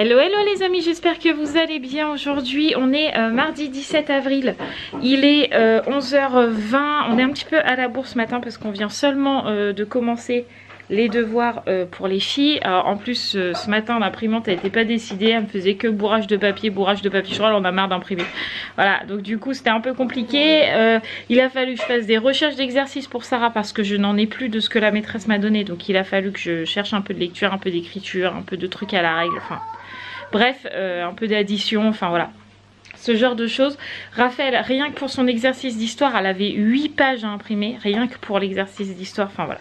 Hello hello les amis, j'espère que vous allez bien. Aujourd'hui on est mardi 17 avril, il est 11h20. On est un petit peu à la bourre ce matin parce qu'on vient seulement de commencer les devoirs pour les filles. Alors, en plus ce matin l'imprimante elle n'était pas décidée, elle me faisait que bourrage de papier. Je crois qu'on a marre d'imprimer. Voilà, donc du coup c'était un peu compliqué. Il a fallu que je fasse des recherches d'exercices pour Sarah parce que je n'en ai plus de ce que la maîtresse m'a donné. Donc il a fallu que je cherche un peu de lecture, un peu d'écriture, un peu de trucs à la règle, enfin bref, un peu d'addition, enfin voilà, ce genre de choses. Raphaël, rien que pour son exercice d'histoire, elle avait 8 pages à imprimer, rien que pour l'exercice d'histoire, enfin voilà.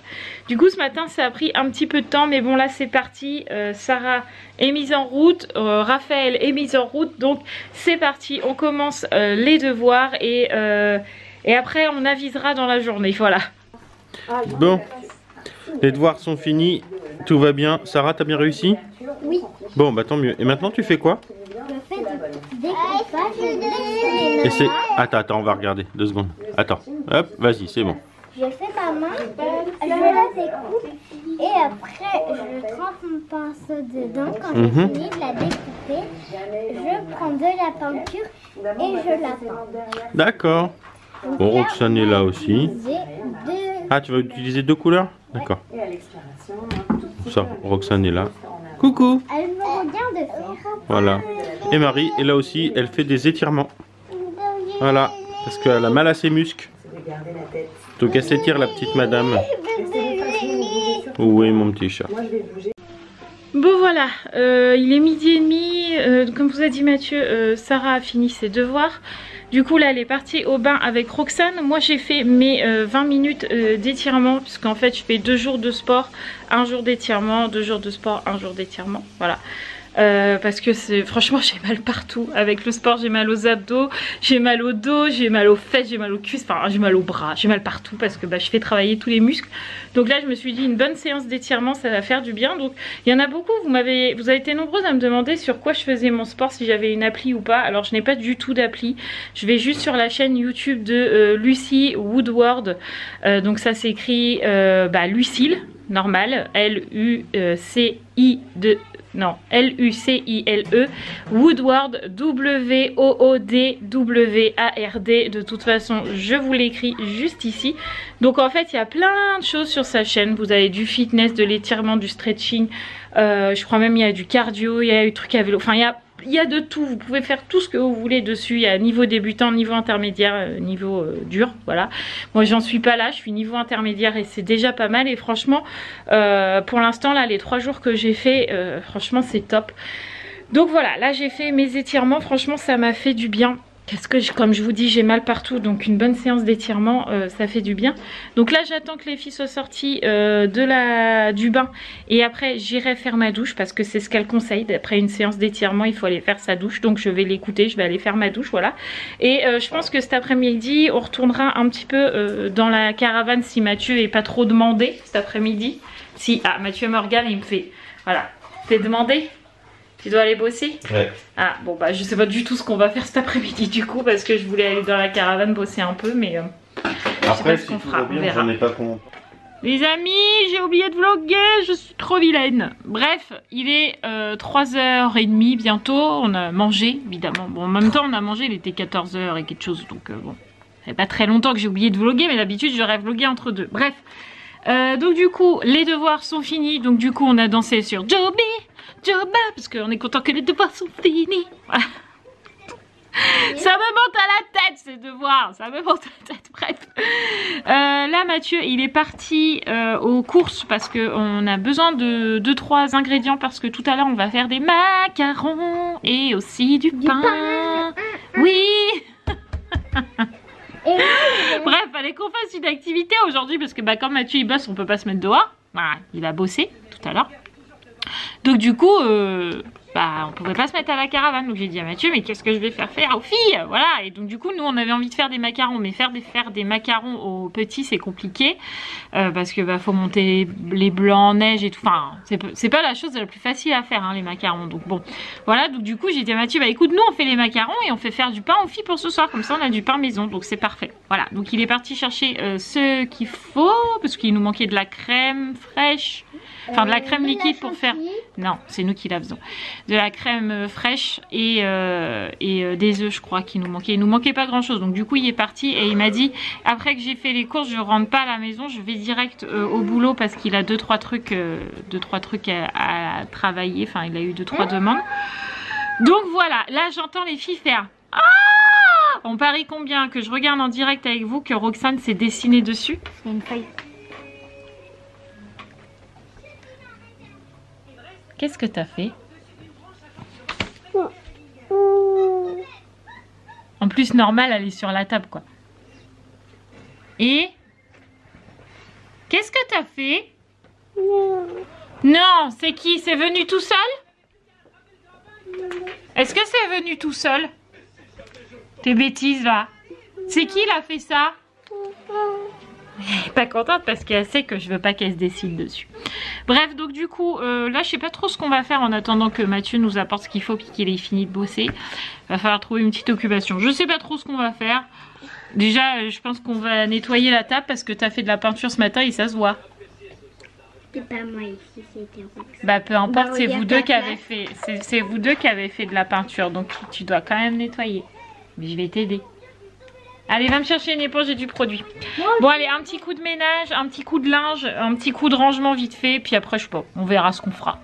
Du coup ce matin ça a pris un petit peu de temps, mais bon là c'est parti. Sarah est mise en route, Raphaël est mise en route, donc c'est parti, on commence les devoirs et après on avisera dans la journée, voilà. Bon, les devoirs sont finis, tout va bien. Sarah, t'as bien réussi? Oui. Bon, bah tant mieux. Et maintenant tu fais quoi? Je fais du découpage. Et c'est... Attends, on va regarder, 2 secondes. Attends, hop, vas-y, c'est bon. Je fais ma main, je la découpe et après je trempe mon pinceau dedans. Quand j'ai fini de la découper, je prends de la peinture et je la peins. D'accord. Bon, Roxane est là aussi. Ah, tu vas utiliser 2 couleurs? D'accord. Ça, Roxane est là. Coucou. Elle me regarde faire. Voilà. Et Marie est là aussi, elle fait des étirements. Voilà, parce qu'elle a mal à ses muscles. Donc elle s'étire la petite madame. Oui, mon petit chat. Bon voilà, il est midi et demi, comme vous a dit Mathieu, Sarah a fini ses devoirs. Du coup là elle est partie au bain avec Roxane. Moi j'ai fait mes 20 minutes d'étirement, puisqu'en fait je fais 2 jours de sport, 1 jour d'étirement, 2 jours de sport, 1 jour d'étirement, voilà. Parce que franchement j'ai mal partout avec le sport, j'ai mal aux abdos, j'ai mal au dos, j'ai mal aux fesses, j'ai mal aux cuisses, enfin j'ai mal aux bras, j'ai mal partout parce que je fais travailler tous les muscles. Donc là je me suis dit une bonne séance d'étirement ça va faire du bien. Donc il y en a beaucoup, vous avez été nombreuses à me demander sur quoi je faisais mon sport, si j'avais une appli ou pas. Alors je n'ai pas du tout d'appli, je vais juste sur la chaîne YouTube de Lucy Woodward. Donc ça s'écrit Lucille, normal, L-U-C-I-L-E, Woodward, W-O-O-D-W-A-R-D. De toute façon, je vous l'écris juste ici. Donc en fait, il y a plein de choses sur sa chaîne. Vous avez du fitness, de l'étirement, du stretching. Je crois même il y a du cardio, il y a du truc à vélo. Enfin, il y a de tout, vous pouvez faire tout ce que vous voulez dessus. Il y a niveau débutant, niveau intermédiaire, niveau dur, voilà. Moi j'en suis pas là, je suis niveau intermédiaire et c'est déjà pas mal. Et franchement, pour l'instant là, les 3 jours que j'ai fait, franchement c'est top. Donc voilà, là j'ai fait mes étirements, franchement ça m'a fait du bien. Parce que comme je vous dis j'ai mal partout, donc une bonne séance d'étirement ça fait du bien. Donc là j'attends que les filles soient sorties du bain et après j'irai faire ma douche parce que c'est ce qu'elle conseille. Après une séance d'étirement il faut aller faire sa douche, donc je vais l'écouter, je vais aller faire ma douche, voilà. Et je pense que cet après-midi on retournera un petit peu dans la caravane si Mathieu est pas trop demandé cet après-midi. Si, Mathieu me regarde et il me fait, voilà, t'es demandé? Tu dois aller bosser? Ouais. Ah bon je sais pas du tout ce qu'on va faire cet après-midi du coup parce que je voulais aller dans la caravane bosser un peu mais je sais pas ce qu'on fera, on verra. Les amis, j'ai oublié de vlogger, je suis trop vilaine. Bref, il est 3h30 bientôt, on a mangé évidemment. Bon en même temps on a mangé, il était 14h et quelque chose donc bon. Ça fait pas très longtemps que j'ai oublié de vlogger mais d'habitude j'aurais vlogué entre deux. Bref, donc du coup les devoirs sont finis, donc du coup on a dansé sur Joby, parce qu'on est content que les devoirs sont finis. Voilà. Ça me monte à la tête ces devoirs, ça me monte à la tête, bref. Là Mathieu il est parti aux courses parce qu'on a besoin de 2-3 ingrédients parce que tout à l'heure on va faire des macarons et aussi du pain. Oui. Bref, fallait qu'on fasse une activité aujourd'hui parce que quand Mathieu il bosse on peut pas se mettre dehors. Voilà, il a bossé tout à l'heure. Donc du coup, on pouvait pas se mettre à la caravane. Donc j'ai dit à Mathieu, mais qu'est-ce que je vais faire aux filles? Voilà, et donc du coup, nous on avait envie de faire des macarons. Mais faire des macarons aux petits, c'est compliqué. Parce que faut monter les blancs en neige et tout. Enfin, c'est pas la chose la plus facile à faire, hein, les macarons. Donc bon, voilà, donc du coup j'ai dit à Mathieu, écoute, nous on fait les macarons et on fait faire du pain aux filles pour ce soir. Comme ça on a du pain maison, donc c'est parfait. Voilà, donc il est parti chercher ce qu'il faut. Parce qu'il nous manquait de la crème fraîche. Enfin de la crème liquide pour faire... Non, c'est nous qui la faisons. de la crème fraîche et des œufs, je crois, qui nous manquaient. Il nous manquait pas grand chose, donc du coup il est parti et il m'a dit après que j'ai fait les courses, je rentre pas à la maison, je vais direct au boulot parce qu'il a 2-3 trucs, à travailler. Enfin, il a eu 2-3 demandes. Donc voilà, là j'entends les filles faire ah! On parie combien que je regarde en direct avec vous que Roxane s'est dessinée dessus? C'est une feuille. Qu'est-ce que t'as fait? En plus, normal, elle est sur la table, quoi. Et qu'est-ce que t'as fait? Non, c'est qui? C'est venu tout seul? Est-ce que c'est venu tout seul? Tes bêtises, là. C'est qui l'a fait ça? Elle est pas contente parce qu'elle sait que je veux pas qu'elle se dessine dessus. Bref, donc du coup, là, je sais pas trop ce qu'on va faire en attendant que Mathieu nous apporte ce qu'il faut puis qu'il ait fini de bosser. Il va falloir trouver une petite occupation. Je sais pas trop ce qu'on va faire. Déjà, je pense qu'on va nettoyer la table parce que tu as fait de la peinture ce matin et ça se voit. C'est pas moi ici, c'était Roxane. Bah peu importe, Bah, c'est vous deux qui regarde avez fait. C'est vous deux qui avez fait de la peinture, donc tu dois quand même nettoyer. Mais je vais t'aider. Allez, va me chercher une éponge et du produit. Bon, allez, un petit coup de ménage, un petit coup de linge, un petit coup de rangement vite fait, puis après, je sais pas, on verra ce qu'on fera.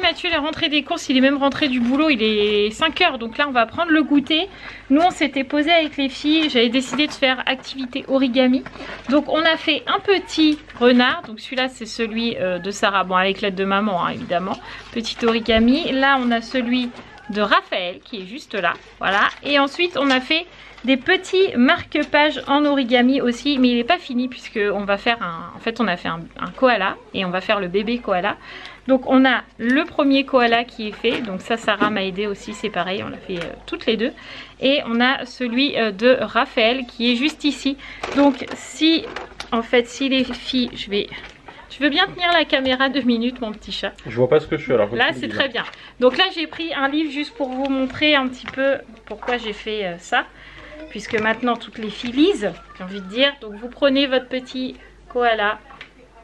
Mathieu est rentré des courses, il est même rentré du boulot, il est 5 h, donc là on va prendre le goûter. Nous on s'était posé avec les filles, j'avais décidé de faire activité origami. Donc on a fait un petit renard, donc celui-là c'est celui de Sarah, bon avec l'aide de maman hein, évidemment, petit origami. Là on a celui de Raphaël qui est juste là, voilà. Et ensuite on a fait des petits marque-pages en origami aussi, mais il n'est pas fini puisque on va faire en fait on a fait un koala et on va faire le bébé koala. Donc on a le premier koala qui est fait, donc ça Sarah m'a aidé aussi, c'est pareil, on l'a fait toutes les deux. Et on a celui de Raphaël qui est juste ici. Donc si les filles, tu veux bien tenir la caméra 2 minutes mon petit chat? Je vois pas ce que je fais alors. Là c'est très bien. Donc là j'ai pris un livre juste pour vous montrer un petit peu pourquoi j'ai fait ça. Puisque maintenant toutes les filles lisent, j'ai envie de dire. Donc vous prenez votre petit koala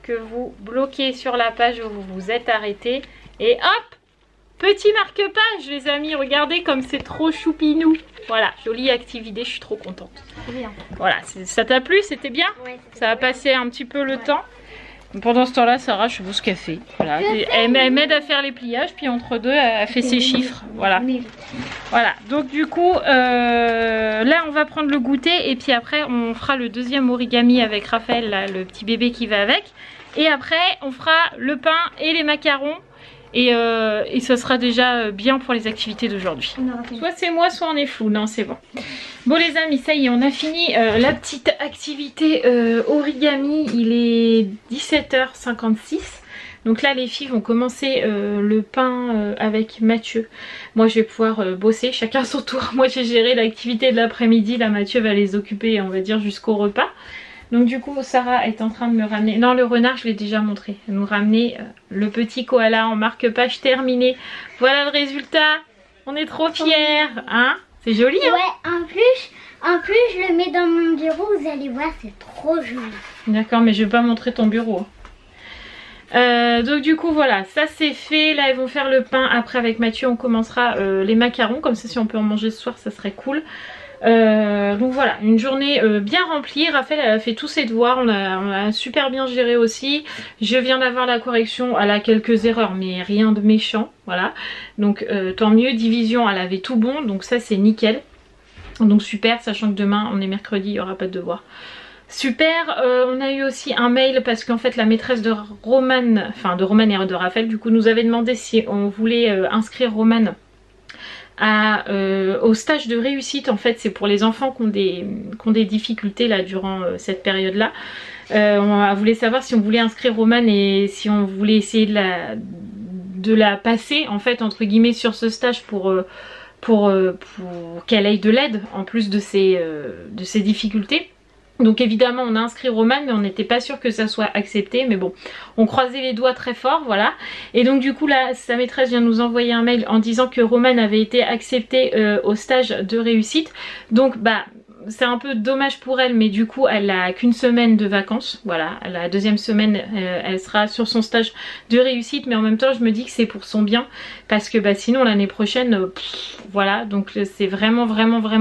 que vous bloquez sur la page où vous vous êtes arrêté. Et hop, petit marque-page les amis, regardez comme c'est trop choupinou. Voilà, jolie activité, je suis trop contente. Bien. Voilà, ça t'a plu, c'était bien? Ouais, ça a passé un petit peu le temps. Pendant ce temps-là, Sarah, je sais pas ce qu'elle fait. Voilà. Elle m'aide à faire les pliages, puis entre deux, elle fait ses chiffres. Voilà. Voilà. Donc du coup, là, on va prendre le goûter et puis après, on fera le deuxième origami avec Raphaël, là, le petit bébé qui va avec. Et après, on fera le pain et les macarons. Et ça sera déjà bien pour les activités d'aujourd'hui. Soit c'est moi, soit on est flou. Non, c'est bon. Bon les amis, ça y est, on a fini la petite activité origami. Il est 17h56. Donc là, les filles vont commencer le pain avec Mathieu. Moi, je vais pouvoir bosser, chacun son tour. Moi, j'ai géré l'activité de l'après-midi. Là, Mathieu va les occuper, on va dire, jusqu'au repas. Donc du coup Sarah est en train de me ramener, non le renard je l'ai déjà montré, nous ramener le petit koala en marque-page terminé. Voilà le résultat, on est trop fiers, hein? C'est joli hein? Ouais, en plus En plus, je le mets dans mon bureau, vous allez voir, c'est trop joli. D'accord, mais je vais pas montrer ton bureau. Donc du coup voilà, ça c'est fait. Là ils vont faire le pain. Après avec Mathieu on commencera les macarons. Comme ça si on peut en manger ce soir ça serait cool. Donc voilà, une journée bien remplie. Raphaël elle a fait tous ses devoirs, on a super bien géré aussi. Je viens d'avoir la correction, elle a quelques erreurs mais rien de méchant. Voilà, donc tant mieux. Division elle avait tout bon, donc ça c'est nickel. Donc super, sachant que demain on est mercredi, il n'y aura pas de devoirs. Super, on a eu aussi un mail parce qu'en fait la maîtresse de Romane, enfin de Romane et de Raphaël du coup nous avait demandé si on voulait inscrire Romane au stage de réussite. En fait c'est pour les enfants qui ont des difficultés là durant cette période là. On voulait savoir si on voulait inscrire Romane et si on voulait essayer de la passer en fait entre guillemets sur ce stage pour qu'elle ait de l'aide en plus de ses difficultés. Donc évidemment on a inscrit Romane mais on n'était pas sûr que ça soit accepté, mais bon on croisait les doigts très fort, voilà. Et donc du coup là sa maîtresse vient nous envoyer un mail en disant que Romane avait été acceptée au stage de réussite. Donc bah c'est un peu dommage pour elle, mais du coup elle a qu'une semaine de vacances, voilà. La deuxième semaine elle sera sur son stage de réussite, mais en même temps je me dis que c'est pour son bien parce que bah sinon l'année prochaine voilà, donc c'est vraiment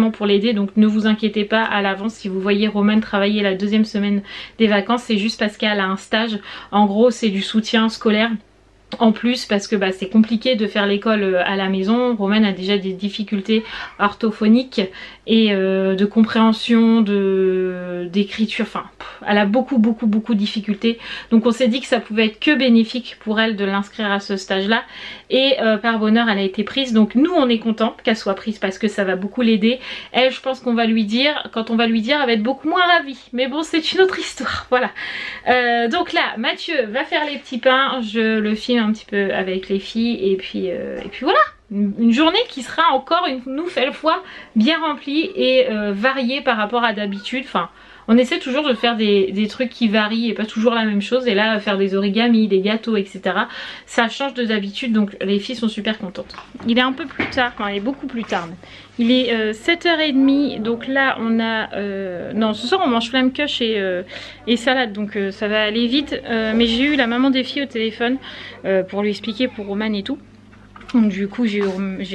pour l'aider. Donc ne vous inquiétez pas à l'avance si vous voyez Romane travailler la deuxième semaine des vacances, c'est juste parce qu'elle a un stage. En gros c'est du soutien scolaire en plus parce que bah, c'est compliqué de faire l'école à la maison. Romane a déjà des difficultés orthophoniques et de compréhension, d'écriture, enfin elle a beaucoup de difficultés. Donc on s'est dit que ça pouvait être que bénéfique pour elle de l'inscrire à ce stage là et par bonheur elle a été prise. Donc nous on est content qu'elle soit prise parce que ça va beaucoup l'aider. Elle, je pense qu'on va lui dire, quand on va lui dire elle va être beaucoup moins ravie, mais bon c'est une autre histoire, voilà. Donc là Mathieu va faire les petits pains, je le filme un petit peu avec les filles et puis voilà. Une journée qui sera encore une nouvelle fois bien remplie et variée par rapport à d'habitude. Enfin, on essaie toujours de faire des trucs qui varient et pas toujours la même chose. Et là, faire des origamis, des gâteaux, etc. Ça change de d'habitude, donc les filles sont super contentes. Il est un peu plus tard, enfin il est beaucoup plus tard. Il est 7h30, donc là on a... non, ce soir on mange flamme kush et salade, donc ça va aller vite. Mais j'ai eu la maman des filles au téléphone pour lui expliquer pour Romane et tout. Donc du coup j'ai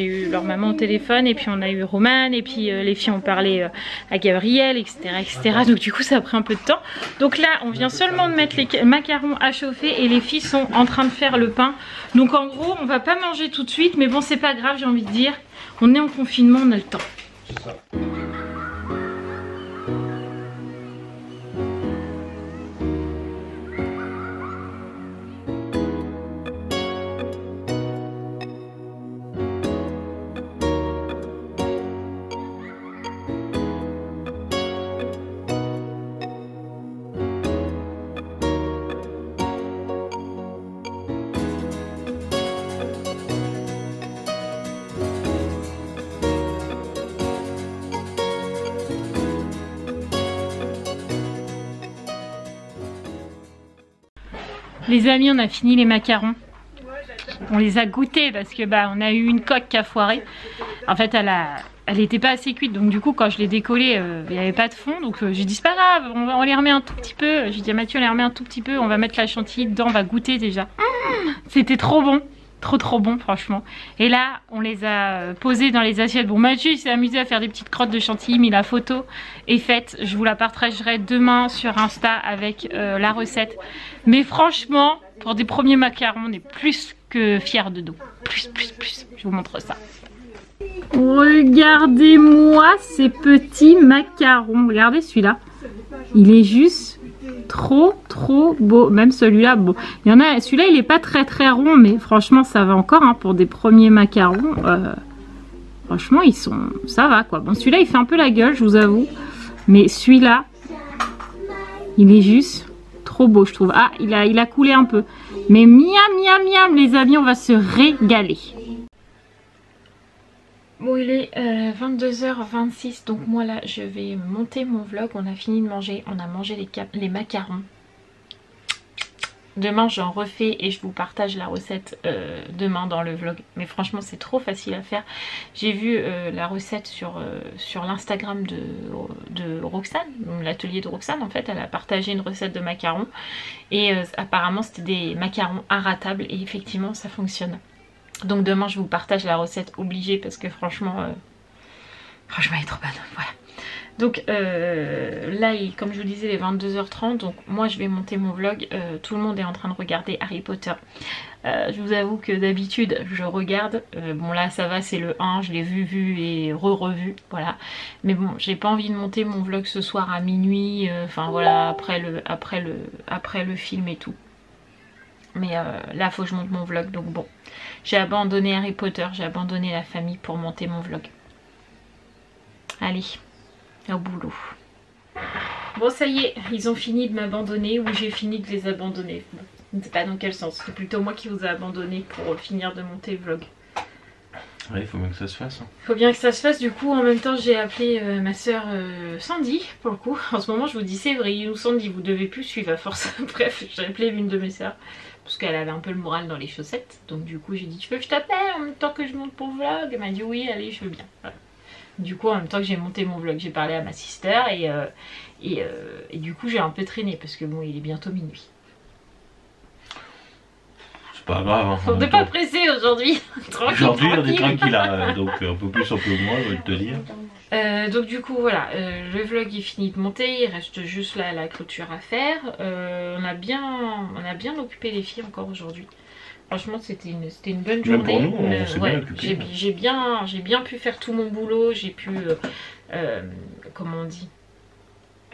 eu leur maman au téléphone et puis on a eu Romane et puis les filles ont parlé à Gabriel, etc., etc. Donc du coup ça a pris un peu de temps. Donc là on vient seulement de mettre les macarons à chauffer et les filles sont en train de faire le pain. Donc en gros on va pas manger tout de suite, mais bon c'est pas grave, j'ai envie de dire. On est en confinement, on a le temps. C'est ça. Les amis, on a fini les macarons. On les a goûtés parce que bah on a eu une coque qui a foiré. En fait elle était pas assez cuite, donc du coup quand je l'ai décollée il n'y avait pas de fond, donc j'ai dit c'est pas grave, on les remet un tout petit peu. J'ai dit à Mathieu on les remet un tout petit peu, on va mettre la chantilly dedans, on va goûter déjà. C'était trop bon. Trop bon franchement. Et là on les a posés dans les assiettes. Bon Mathieu il s'est amusé à faire des petites crottes de chantilly, mais la photo est faite. Je vous la partagerai demain sur Insta avec la recette. Mais franchement pour des premiers macarons on est plus que fiers de nous. Plus. Je vous montre ça. Regardez-moi ces petits macarons. Regardez celui-là. Il est juste trop beau. Même celui-là, bon. Il y en a, celui-là il est pas très rond, mais franchement ça va encore hein, pour des premiers macarons. Franchement ça va quoi. Bon celui-là il fait un peu la gueule, je vous avoue. Mais celui-là, il est juste trop beau je trouve. Ah il a coulé un peu. Mais miam les amis, on va se régaler. Bon il est 22h26, donc moi là je vais monter mon vlog. On a fini de manger, on a mangé les macarons. Demain j'en refais et je vous partage la recette demain dans le vlog. Mais franchement c'est trop facile à faire. J'ai vu la recette sur l'Instagram de Roxane, l'atelier de Roxane en fait. Elle a partagé une recette de macarons. Et apparemment c'était des macarons inratables et effectivement ça fonctionne. Donc demain je vous partage la recette obligée parce que franchement elle est trop bonne. Voilà. Donc là, comme je vous disais, il est 22h30. Donc moi je vais monter mon vlog. Tout le monde est en train de regarder Harry Potter. Je vous avoue que d'habitude je regarde. Bon là ça va, c'est le 1. Je l'ai vu et revu. Voilà. Mais bon, j'ai pas envie de monter mon vlog ce soir à minuit. Enfin voilà, après le film et tout. Mais là faut que je monte mon vlog. Donc bon, j'ai abandonné Harry Potter. J'ai abandonné la famille pour monter mon vlog. Allez, au boulot. Bon ça y est, ils ont fini de m'abandonner ou j'ai fini de les abandonner. Bon, je ne sais pas dans quel sens, c'est plutôt moi qui vous ai abandonné pour finir de monter le vlog. Ouais, il faut bien que ça se fasse. Hein. Faut bien que ça se fasse, du coup en même temps j'ai appelé ma soeur Sandy pour le coup. En ce moment je vous dis Séverine ou Sandy, vous devez plus suivre à force. Bref, j'ai appelé une de mes soeurs parce qu'elle avait un peu le moral dans les chaussettes. Donc du coup j'ai dit tu veux que je t'appelle en même temps que je monte mon vlog? Elle m'a dit oui, allez je veux bien. Voilà. Du coup en même temps que j'ai monté mon vlog j'ai parlé à ma sister et du coup j'ai un peu traîné parce que bon il est bientôt minuit. C'est pas grave hein, On n'est pas pressé aujourd'hui. Aujourd'hui on est tranquille là, donc un peu plus un peu moins je vais te dire. Donc du coup voilà, le vlog est fini de monter, il reste juste là la clôture à faire. On a bien occupé les filles encore aujourd'hui. Franchement c'était une bonne journée. Même pour nous, on s'est bien occupé. J'ai bien pu faire tout mon boulot, j'ai pu comment on dit,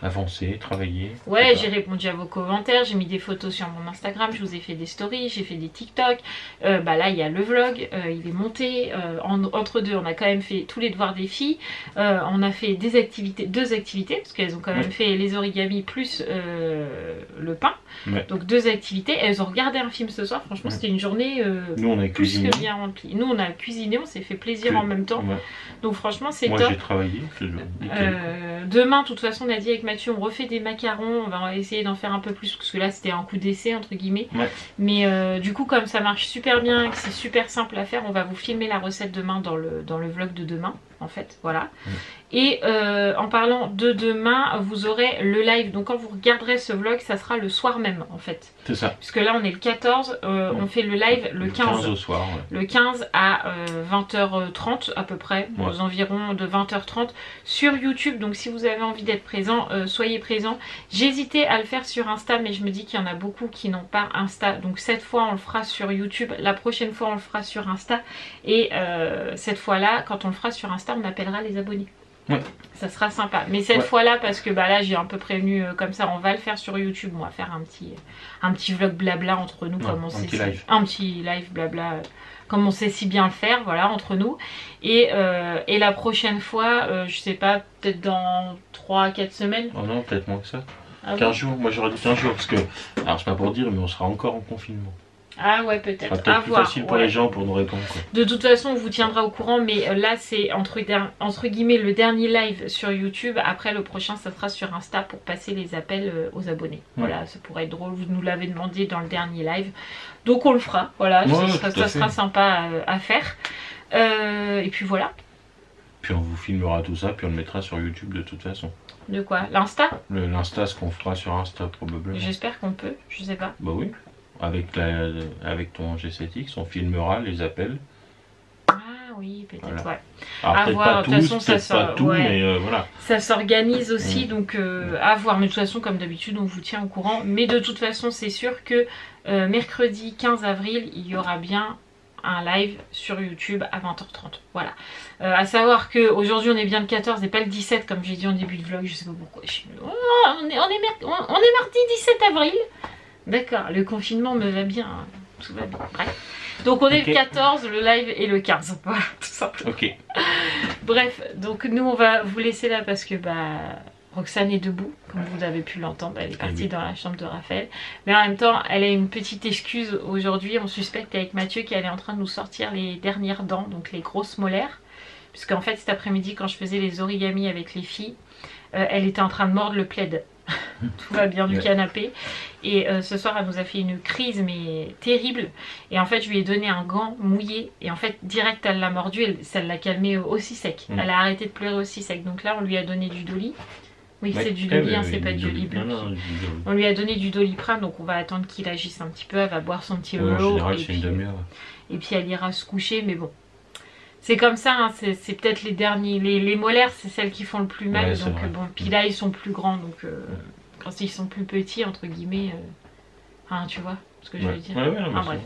avancer, travailler. Ouais, j'ai répondu à vos commentaires, j'ai mis des photos sur mon Instagram, je vous ai fait des stories, j'ai fait des TikTok. Bah là il y a le vlog, il est monté. Entre deux on a quand même fait tous les devoirs des filles. On a fait deux activités parce qu'elles ont quand même fait les origamis plus le pain. Donc 2 activités. Elles ont regardé un film ce soir, franchement c'était une journée nous, on a plus cuisiné. que bien remplie. Nous on a cuisiné, on s'est fait plaisir en même temps. Donc franchement c'est top. Moi j'ai travaillé. Demain de toute façon on a dit avec Mathieu on refait des macarons, on va essayer d'en faire un peu plus parce que là c'était un coup d'essai entre guillemets. Mais du coup comme ça marche super bien et que c'est super simple à faire, on va vous filmer la recette demain dans le vlog de demain en fait, voilà. Et en parlant de demain, vous aurez le live, donc quand vous regarderez ce vlog ça sera le soir même en fait. C'est ça. Puisque là on est le 14, on fait le live le 15 au soir. Le 15 à 20h30 à peu près, aux environs de 20h30 sur YouTube. Donc si vous avez envie d'être présent, soyez présents. J'hésitais à le faire sur Insta mais je me dis qu'il y en a beaucoup qui n'ont pas Insta. Donc cette fois on le fera sur YouTube, la prochaine fois on le fera sur Insta. Et cette fois là, quand on le fera sur Insta, on appellera les abonnés. Ça sera sympa, mais cette fois là parce que bah là j'ai un peu prévenu comme ça, on va le faire sur YouTube, on va faire un petit vlog blabla entre nous, comme on sait un petit live blabla comme on sait si bien le faire, voilà, entre nous. Et la prochaine fois je sais pas, peut-être dans 3-4 semaines. Oh non, peut-être moins que ça. 15 jours, moi j'aurais dit 15 jours parce que, alors c'est pas pour dire mais on sera encore en confinement. Ah ouais, peut-être. C'est peut-être plus facile pour les gens pour nous répondre quoi. De toute façon on vous tiendra au courant, mais là c'est entre guillemets le dernier live sur YouTube. Après le prochain ça sera sur Insta pour passer les appels aux abonnés. Voilà, ça pourrait être drôle, vous nous l'avez demandé dans le dernier live. Donc on le fera, voilà, ça sera sympa à faire. Et puis voilà. Puis on vous filmera tout ça, puis on le mettra sur YouTube de toute façon. De quoi? L'Insta? L'Insta, ce qu'on fera sur Insta probablement. J'espère qu'on peut, je sais pas. Bah oui. Avec ton G7X, on filmera les appels. Ah oui, peut-être, ouais. Alors, à voir, de toute façon, ça ça s'organise aussi, donc à voir. Mais de toute façon, comme d'habitude, on vous tient au courant. Mais de toute façon, c'est sûr que mercredi 15 avril, il y aura bien un live sur YouTube à 20h30. Voilà. À savoir qu'aujourd'hui, on est bien le 14 et pas le 17, comme j'ai dit en début de vlog. Je sais pas pourquoi. On est mardi 17 avril. D'accord, le confinement me va bien, tout va bien. Bref. Donc on est le 14, le live est le 15. Voilà, tout simplement. Ok. Bref, donc nous on va vous laisser là parce que Roxane est debout, comme vous avez pu l'entendre. Elle est partie dans la chambre de Raphaël. Mais en même temps, elle a une petite excuse aujourd'hui. On suspecte avec Mathieu qu'elle est en train de nous sortir les dernières dents, donc les grosses molaires. Puisqu'en fait cet après-midi quand je faisais les origamis avec les filles, elle était en train de mordre le plaid. tout va bien du canapé. Et ce soir elle nous a fait une crise mais terrible. Et en fait je lui ai donné un gant mouillé. Et en fait direct elle l'a mordu et ça l'a calmé aussi sec. Elle a arrêté de pleurer aussi sec. Donc là on lui a donné du Dolly. Oui, c'est du Dolly, hein, c'est pas du Doliprane. On lui a donné du Doliprane, donc on va attendre qu'il agisse un petit peu. Elle va boire son petit lot. En général, c'est une demi-heure. Et puis elle ira se coucher, mais bon. C'est comme ça, hein, c'est peut-être les derniers. Les molaires, c'est celles qui font le plus mal. Donc bon, puis là, ils sont plus grands, donc quand ils sont plus petits, entre guillemets, hein, tu vois ce que je veux dire. Bref.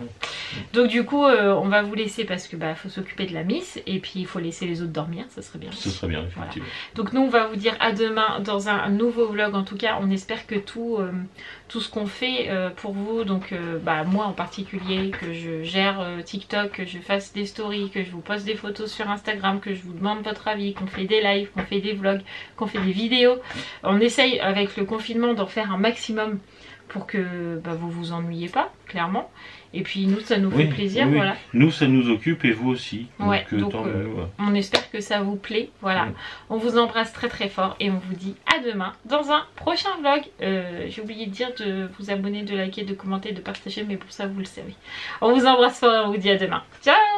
Donc du coup on va vous laisser parce que faut s'occuper de la miss et puis il faut laisser les autres dormir, ça serait bien. Ce serait bien effectivement. Voilà. Donc nous on va vous dire à demain dans un nouveau vlog. En tout cas on espère que tout ce qu'on fait pour vous, donc moi en particulier, que je gère TikTok, que je fasse des stories, que je vous poste des photos sur Instagram, que je vous demande votre avis, qu'on fait des lives, qu'on fait des vlogs, qu'on fait des vidéos. On essaye avec le confinement d'en faire un maximum pour que vous vous ennuyez pas, clairement. Et puis nous ça nous fait plaisir, voilà. Nous ça nous occupe et vous aussi. Donc, on espère que ça vous plaît, voilà. On vous embrasse très très fort et on vous dit à demain dans un prochain vlog. J'ai oublié de dire de vous abonner, de liker, de commenter, de partager, mais pour ça vous le savez. On vous embrasse fort et on vous dit à demain. Ciao!